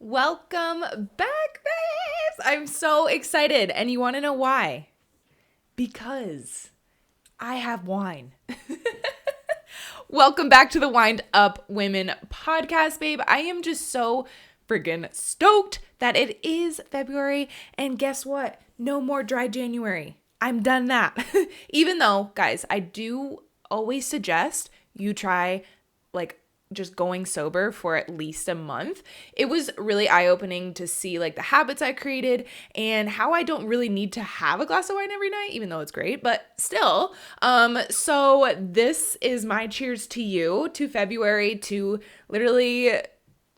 Welcome back, babes! I'm so excited. And you want to know why? Because I have wine. Welcome back to the Wind Up Women podcast, babe. I am just so friggin' stoked that it is February. And guess what? No more dry January. I'm done that. Even though, guys, I do always suggest you try just going sober for at least a month. It was really eye-opening to see the habits I created and how I don't really need to have a glass of wine every night, even though it's great, but still. So this is my cheers to you, to February, to literally,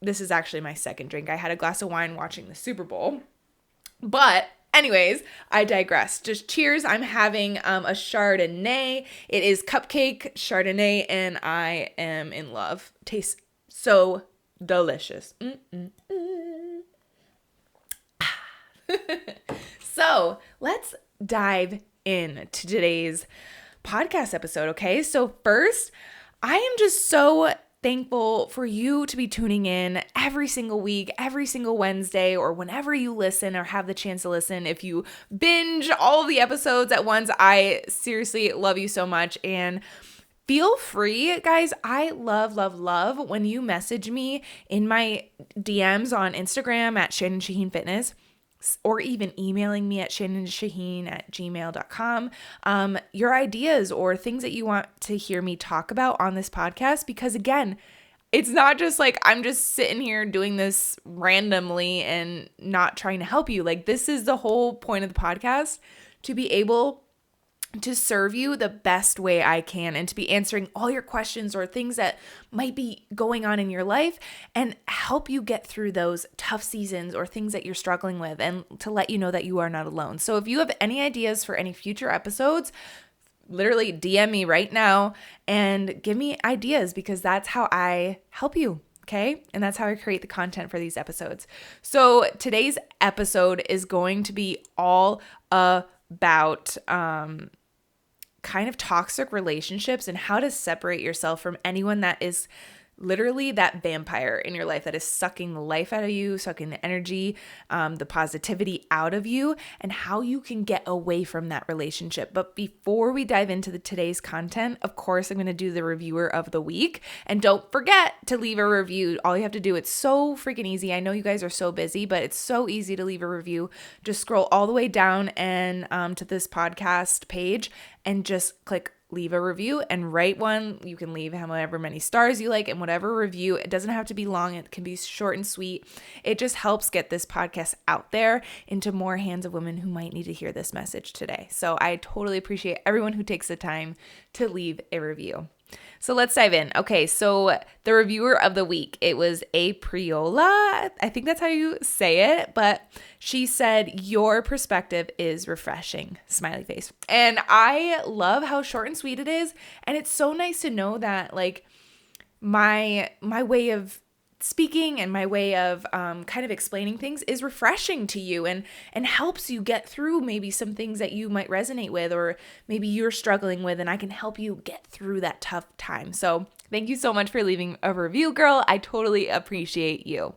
this is actually my second drink. I had a glass of wine watching the Super Bowl, but anyways, I digress. Just cheers. I'm having a Chardonnay. It is Cupcake Chardonnay, and I am in love. Tastes so delicious. So let's dive in to today's podcast episode, okay? So first, I am just so thankful for you to be tuning in every single week, every single Wednesday, or whenever you listen or have the chance to listen. If you binge all the episodes at once, I seriously love you so much. And feel free, guys. I love when you message me in my DMs on Instagram at Shannon Shaheen Fitness, or even emailing me at shannonshaheen@gmail.com, your ideas or things that you want to hear me talk about on this podcast. Because again, it's not just I'm just sitting here doing this randomly and not trying to help you. This is the whole point of the podcast, to be able to serve you the best way I can and to be answering all your questions or things that might be going on in your life and help you get through those tough seasons or things that you're struggling with, and to let you know that you are not alone. So if you have any ideas for any future episodes, literally DM me right now and give me ideas, because that's how I help you. Okay. And that's how I create the content for these episodes. So today's episode is going to be all about, kind of toxic relationships and how to separate yourself from anyone that is literally that vampire in your life that is sucking the life out of you, sucking the energy, the positivity out of you, and how you can get away from that relationship. But before we dive into today's content, of course, I'm going to do the reviewer of the week. And don't forget to leave a review. All you have to do, it's so freaking easy. I know you guys are so busy, but it's so easy to leave a review. Just scroll all the way down and to this podcast page and just click leave a review and write one. You can leave however many stars you like, and whatever review. It doesn't have to be long. It can be short and sweet. It just helps get this podcast out there into more hands of women who might need to hear this message today. So I totally appreciate everyone who takes the time to leave a review. So let's dive in. Okay, so the reviewer of the week, it was Apriola. I think that's how you say it, but she said, "Your perspective is refreshing," smiley face. And I love how short and sweet it is. And it's so nice to know that my way of speaking and my way of kind of explaining things is refreshing to you and helps you get through maybe some things that you might resonate with, or maybe you're struggling with, and I can help you get through that tough time. So thank you so much for leaving a review, girl. I totally appreciate you.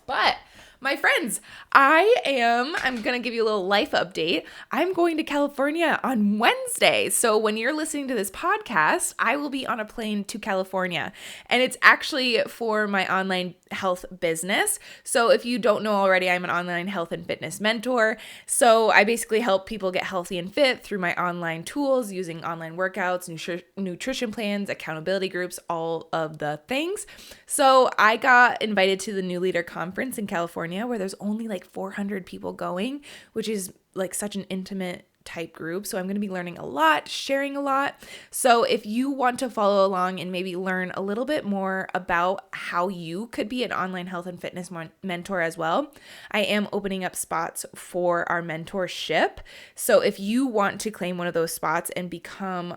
But my friends, I'm going to give you a little life update. I'm going to California on Wednesday. So when you're listening to this podcast, I will be on a plane to California, and it's actually for my online health business. So if you don't know already, I'm an online health and fitness mentor. So I basically help people get healthy and fit through my online tools, using online workouts, nutrition plans, accountability groups, all of the things. So I got invited to the New Leader Conference in California, where there's only 400 people going, which is such an intimate type group. So I'm going to be learning a lot, sharing a lot. So if you want to follow along and maybe learn a little bit more about how you could be an online health and fitness mentor as well, I am opening up spots for our mentorship. So if you want to claim one of those spots and become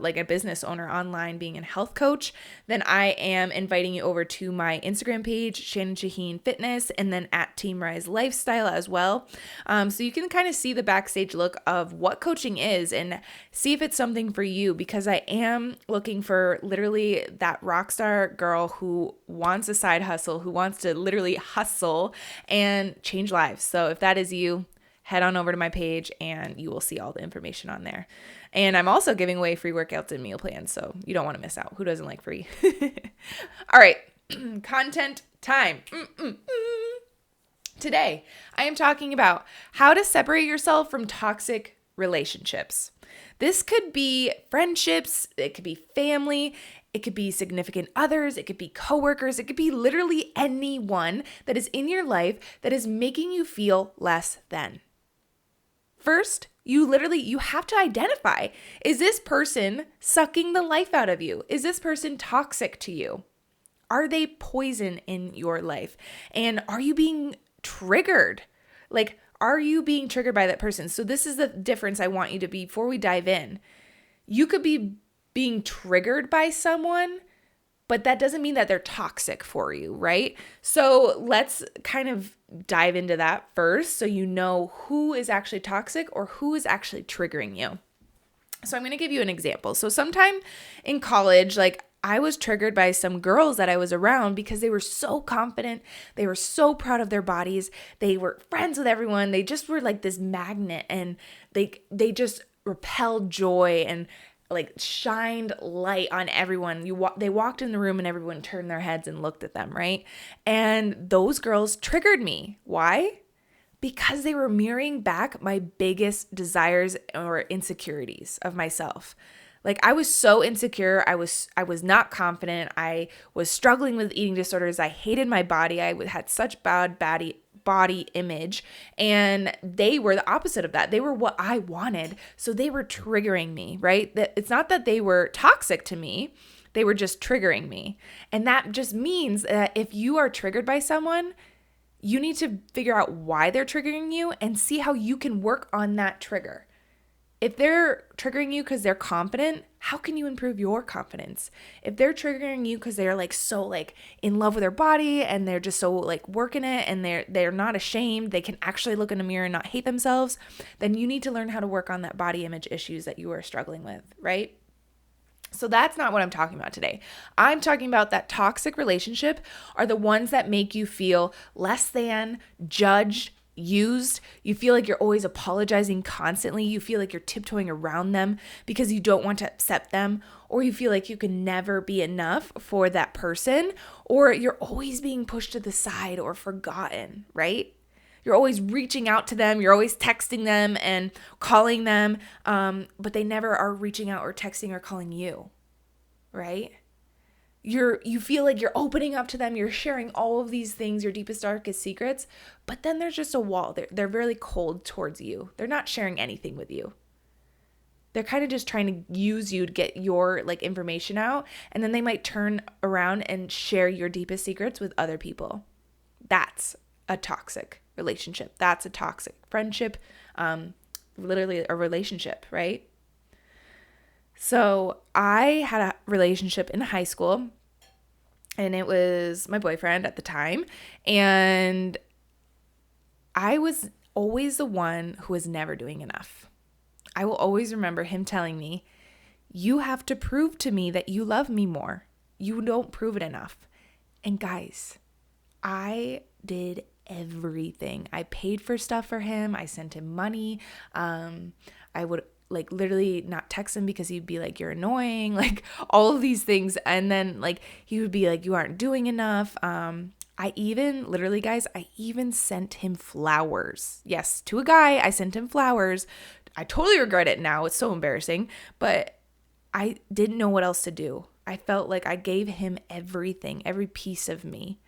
like a business owner online, being a health coach, then I am inviting you over to my Instagram page, Shannon Shaheen Fitness, and then at Team Rise Lifestyle as well. So you can kind of see the backstage look of what coaching is and see if it's something for you, because I am looking for literally that rock star girl who wants a side hustle, who wants to literally hustle and change lives. So if that is you, head on over to my page and you will see all the information on there. And I'm also giving away free workouts and meal plans, so you don't want to miss out. Who doesn't like free? All right, content time. Today, I am talking about how to separate yourself from toxic relationships. This could be friendships, it could be family, it could be significant others, it could be coworkers, it could be literally anyone that is in your life that is making you feel less than. First, you have to identify, is this person sucking the life out of you? Is this person toxic to you? Are they poison in your life? And are you being triggered? Like, are you being triggered by that person? So this is the difference I want you to be before we dive in. You could be being triggered by someone, but that doesn't mean that they're toxic for you, right? So let's kind of dive into that first so you know who is actually toxic or who is actually triggering you. So I'm going to give you an example. So sometime in college, like, I was triggered by some girls that I was around because they were so confident. They were so proud of their bodies. They were friends with everyone. They just were like this magnet, and they just repelled joy and like shined light on everyone. They walked in the room and everyone turned their heads and looked at them, right? And those girls triggered me. Why? Because they were mirroring back my biggest desires or insecurities of myself. Like, I was so insecure. I was not confident. I was struggling with eating disorders. I hated my body. I had such bad body image, and they were the opposite of that. They were what I wanted. So they were triggering me, right? That it's not that they were toxic to me. They were just triggering me. And that just means that if you are triggered by someone, you need to figure out why they're triggering you and see how you can work on that trigger. If they're triggering you because they're confident, how can you improve your confidence? If they're triggering you because they're like so like in love with their body and they're just so like working it and they're not ashamed, they can actually look in the mirror and not hate themselves, then you need to learn how to work on that body image issues that you are struggling with, right? So that's not what I'm talking about today. I'm talking about that toxic relationship are the ones that make you feel less than, judged, used. You feel like you're always apologizing constantly. You feel like you're tiptoeing around them because you don't want to upset them, or you feel like you can never be enough for that person, or you're always being pushed to the side or forgotten, right? You're always reaching out to them. You're always texting them and calling them, but they never are reaching out or texting or calling you, right? You feel like you're opening up to them, you're sharing all of these things, your deepest, darkest secrets, but then there's just a wall. They're really cold towards you. They're not sharing anything with you. They're kind of just trying to use you to get your like information out, and then they might turn around and share your deepest secrets with other people. That's a toxic relationship. That's a toxic friendship, literally a relationship, right? So I had a relationship in high school, and it was my boyfriend at the time. And I was always the one who was never doing enough. I will always remember him telling me, you have to prove to me that you love me more. You don't prove it enough. And guys, I did everything. I paid for stuff for him. I sent him money. I would like literally not text him because he'd be like, you're annoying, like all of these things. And then like he would be like, you aren't doing enough. I even sent him flowers. Yes, to a guy, I sent him flowers. I totally regret it now. It's so embarrassing, but I didn't know what else to do. I felt like I gave him everything, every piece of me,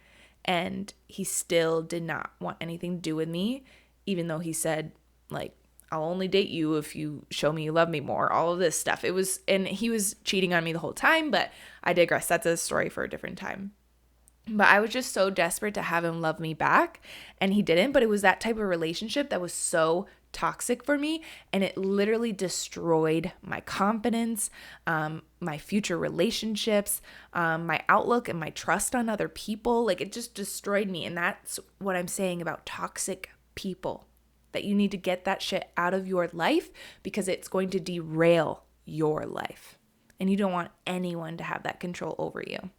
and he still did not want anything to do with me, even though he said like, I'll only date you if you show me you love me more, all of this stuff. And he was cheating on me the whole time, but I digress. That's a story for a different time. But I was just so desperate to have him love me back, and he didn't. But it was that type of relationship that was so toxic for me, and it literally destroyed my confidence, my future relationships, my outlook and my trust on other people. Like, it just destroyed me. And that's what I'm saying about toxic people, that you need to get that shit out of your life because it's going to derail your life. And you don't want anyone to have that control over you.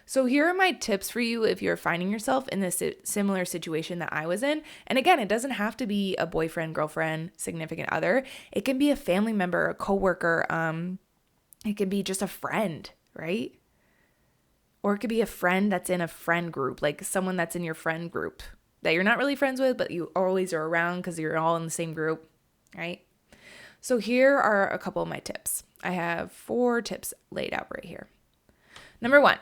So here are my tips for you if you're finding yourself in this similar situation that I was in. And again, it doesn't have to be a boyfriend, girlfriend, significant other. It can be a family member, a coworker. It can be just a friend, right? Or it could be a friend that's in a friend group, like someone that's in your friend group that you're not really friends with, but you always are around because you're all in the same group, right? So here are a couple of my tips. I have 4 tips laid out right here. Number 1.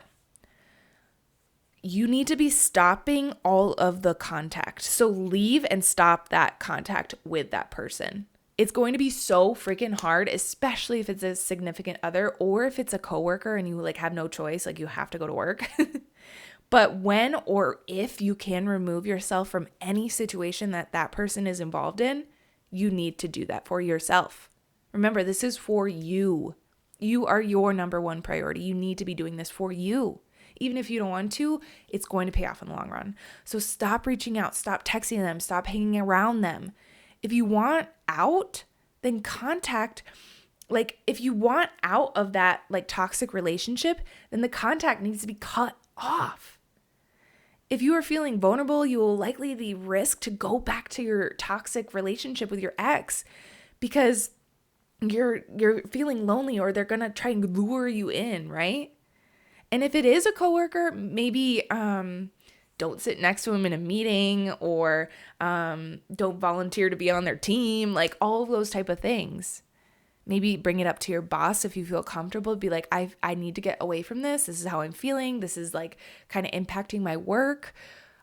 You need to be stopping all of the contact. So leave and stop that contact with that person. It's going to be so freaking hard, especially if it's a significant other or if it's a coworker and you like have no choice, like you have to go to work. But when or if you can remove yourself from any situation that that person is involved in, you need to do that for yourself. Remember, this is for you. You are your number one priority. You need to be doing this for you. Even if you don't want to, it's going to pay off in the long run. So stop reaching out, stop texting them, stop hanging around them. If you want out, then contact, like if you want out of that like toxic relationship, then the contact needs to be cut off. If you are feeling vulnerable, you will likely be risk to go back to your toxic relationship with your ex because you're feeling lonely or they're going to try and lure you in, right? And if it is a coworker, maybe don't sit next to them in a meeting or don't volunteer to be on their team, like all of those type of things. Maybe bring it up to your boss if you feel comfortable. Be like, I need to get away from this. This is how I'm feeling. This is like kind of impacting my work.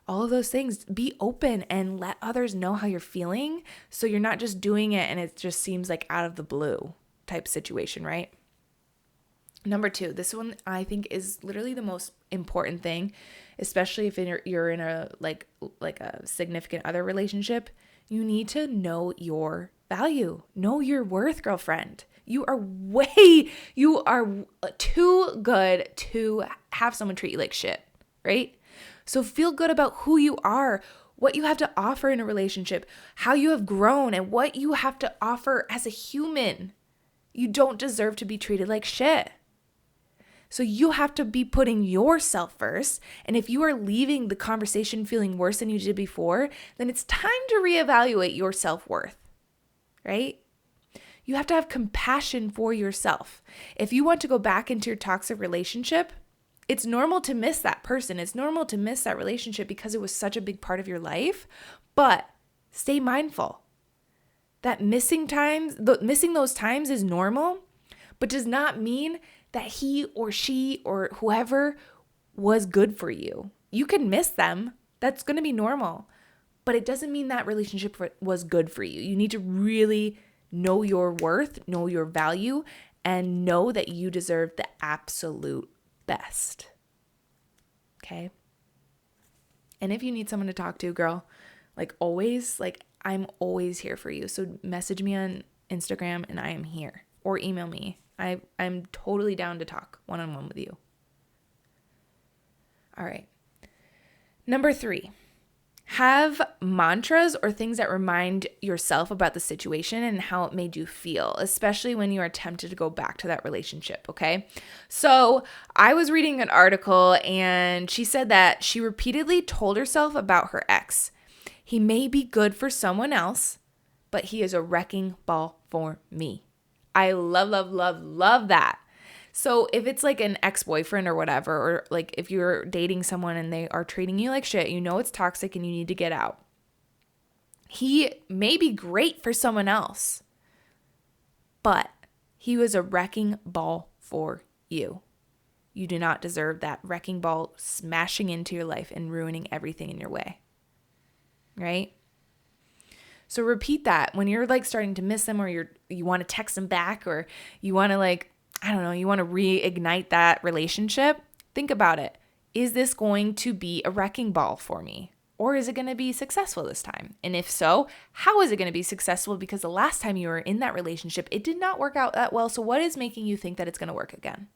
All of those things. Be open and let others know how you're feeling so you're not just doing it and it just seems like out of the blue type situation, right? Number 2, this one I think is literally the most important thing, especially if you're in a like a significant other relationship. You need to know your value, know your worth, girlfriend. You are too good to have someone treat you like shit, right? So feel good about who you are, what you have to offer in a relationship, how you have grown, and what you have to offer as a human. You don't deserve to be treated like shit. So you have to be putting yourself first. And if you are leaving the conversation feeling worse than you did before, then it's time to reevaluate your self-worth, right? You have to have compassion for yourself. If you want to go back into your toxic relationship, it's normal to miss that person. It's normal to miss that relationship because it was such a big part of your life. But stay mindful that missing those times is normal, but does not mean that he or she or whoever was good for you. You can miss them. That's going to be normal. But it doesn't mean that relationship was good for you. You need to really know your worth, know your value, and know that you deserve the absolute best. Okay? And if you need someone to talk to, girl, like always, like I'm always here for you. So message me on Instagram and I am here. Or email me. I'm totally down to talk one-on-one with you. All right. Number 3, have mantras or things that remind yourself about the situation and how it made you feel, especially when you are tempted to go back to that relationship, okay? So I was reading an article and she said that she repeatedly told herself about her ex. He may be good for someone else, but he is a wrecking ball for me. I love, love, love, love that. So if it's like an ex-boyfriend or whatever, or like if you're dating someone and they are treating you like shit, you know it's toxic and you need to get out. He may be great for someone else, but he was a wrecking ball for you. You do not deserve that wrecking ball smashing into your life and ruining everything in your way. Right? So repeat that when you're like starting to miss them or you want to text them back or you want to like, I don't know, you want to reignite that relationship. Think about it. Is this going to be a wrecking ball for me? Or is it going to be successful this time? And if so, how is it going to be successful? Because the last time you were in that relationship, it did not work out that well. So what is making you think that it's going to work again?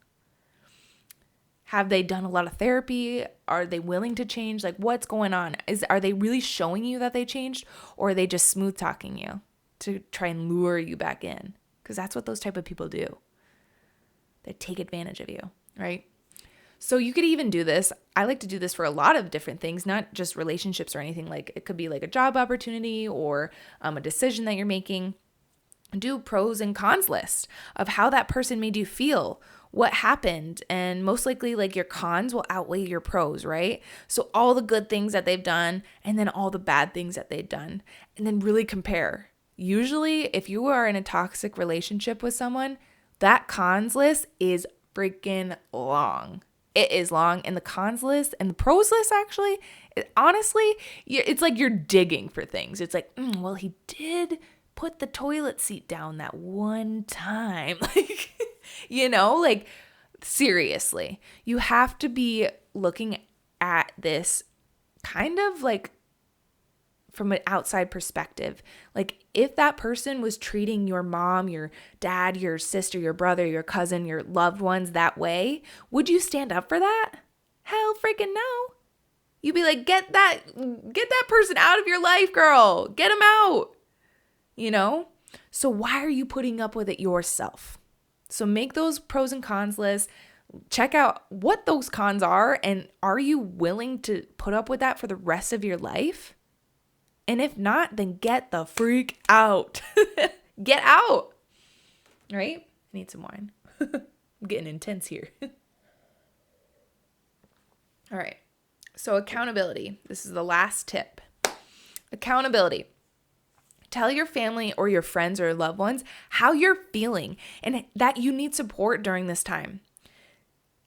Have they done a lot of therapy? Are they willing to change? Like, what's going on? Are they really showing you that they changed? Or are they just smooth talking you to try and lure you back in? Because that's what those type of people do. They take advantage of you, right? So you could even do this. I like to do this for a lot of different things, not just relationships or anything. Like it could be like a job opportunity or a decision that you're making. Do pros and cons list of how that person made you feel, what happened, and most likely like your cons will outweigh your pros, right? So all the good things that they've done and then all the bad things that they've done, and then really compare. Usually if you are in a toxic relationship with someone, that cons list is freaking long. It is long, and the cons list and the pros list actually, honestly, it's like you're digging for things. It's like, well, he did put the toilet seat down that one time. Like, like seriously, you have to be looking at this kind of like from an outside perspective. Like if that person was treating your mom, your dad, your sister, your brother, your cousin, your loved ones that way, would you stand up for that? Hell freaking no. You'd be like, get that person out of your life, girl. Get him out. So why are you putting up with it yourself? So make those pros and cons lists. Check out what those cons are, and are you willing to put up with that for the rest of your life? And if not, then get the freak out. Get out. Right? I need some wine. I'm getting intense here. All right. So accountability. This is the last tip. Accountability. Tell your family or your friends or loved ones how you're feeling and that you need support during this time.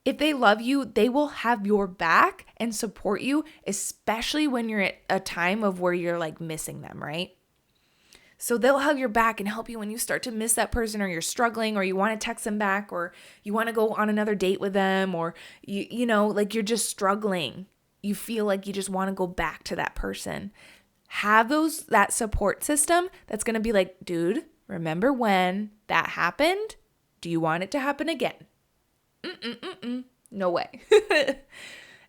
If they love you, they will have your back and support you, especially when you're at a time of where you're like missing them, right? So they'll have your back and help you when you start to miss that person, or you're struggling, or you want to text them back, or you want to go on another date with them, or like you're just struggling. You feel like you just want to go back to that person. Have that support system that's going to be like, dude, remember when that happened? Do you want it to happen again? No way.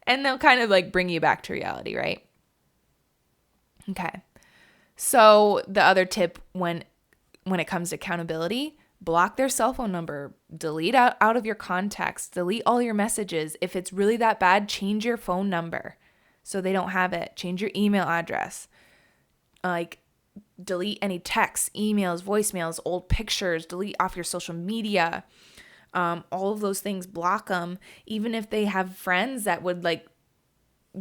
And they'll kind of like bring you back to reality, right? Okay. So the other tip when it comes to accountability, block their cell phone number, delete out of your contacts, delete all your messages. If it's really that bad, change your phone number so they don't have it. Change your email address. Like delete any texts, emails, voicemails, old pictures, delete off your social media. All of those things, block them. Even if they have friends that would like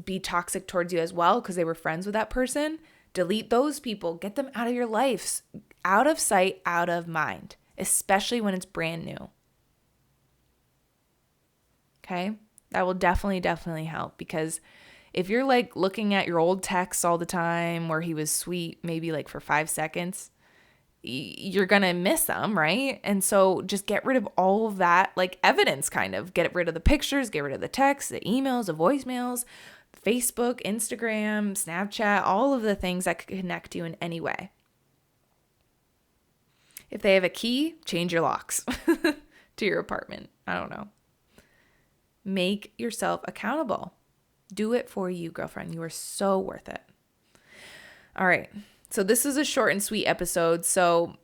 be toxic towards you as well because they were friends with that person, delete those people. Get them out of your life. Out of sight, out of mind, especially when it's brand new. Okay? That will definitely help, because if you're like looking at your old texts all the time where he was sweet, maybe like for 5 seconds, you're going to miss them, right? And so just get rid of all of that, like evidence kind of. Get rid of the pictures, get rid of the texts, the emails, the voicemails, Facebook, Instagram, Snapchat, all of the things that could connect you in any way. If they have a key, change your locks to your apartment. I don't know. Make yourself accountable. Do it for you, girlfriend. You are so worth it. All right. So this is a short and sweet episode. So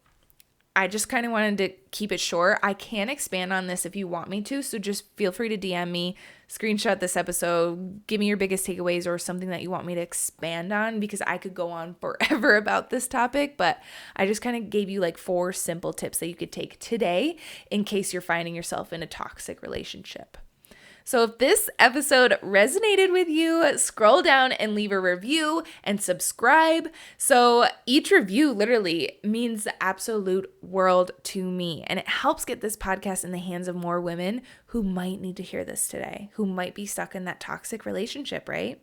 I just kind of wanted to keep it short. I can expand on this if you want me to. So just feel free to DM me, screenshot this episode, give me your biggest takeaways or something that you want me to expand on, because I could go on forever about this topic. But I just kind of gave you like 4 simple tips that you could take today in case you're finding yourself in a toxic relationship. So if this episode resonated with you, scroll down and leave a review and subscribe. So each review literally means the absolute world to me, and it helps get this podcast in the hands of more women who might need to hear this today, who might be stuck in that toxic relationship, right?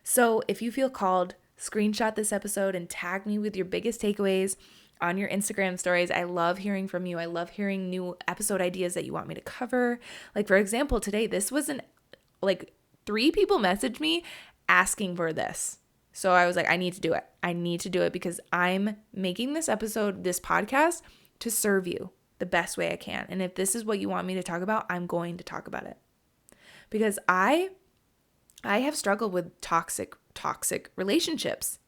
So if you feel called, screenshot this episode and tag me with your biggest takeaways on your Instagram stories. I love hearing from you. I love hearing new episode ideas that you want me to cover. Like, for example, today, this was 3 people messaged me asking for this. So I was like, I need to do it. I need to do it because I'm making this podcast to serve you the best way I can. And if this is what you want me to talk about, I'm going to talk about it. Because I have struggled with toxic relationships.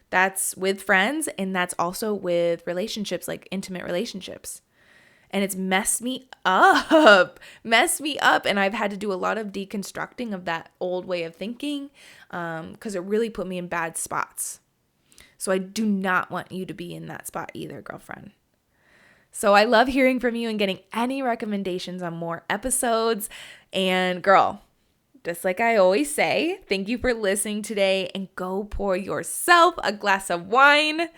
That's with friends, and that's also with relationships, like intimate relationships. And it's messed me up. And I've had to do a lot of deconstructing of that old way of thinking because it really put me in bad spots. So I do not want you to be in that spot either, girlfriend. So I love hearing from you and getting any recommendations on more episodes. And girl, just like I always say, thank you for listening today, and go pour yourself a glass of wine.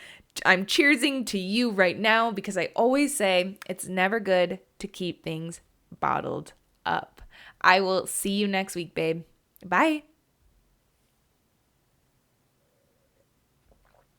I'm cheersing to you right now because I always say it's never good to keep things bottled up. I will see you next week, babe. Bye.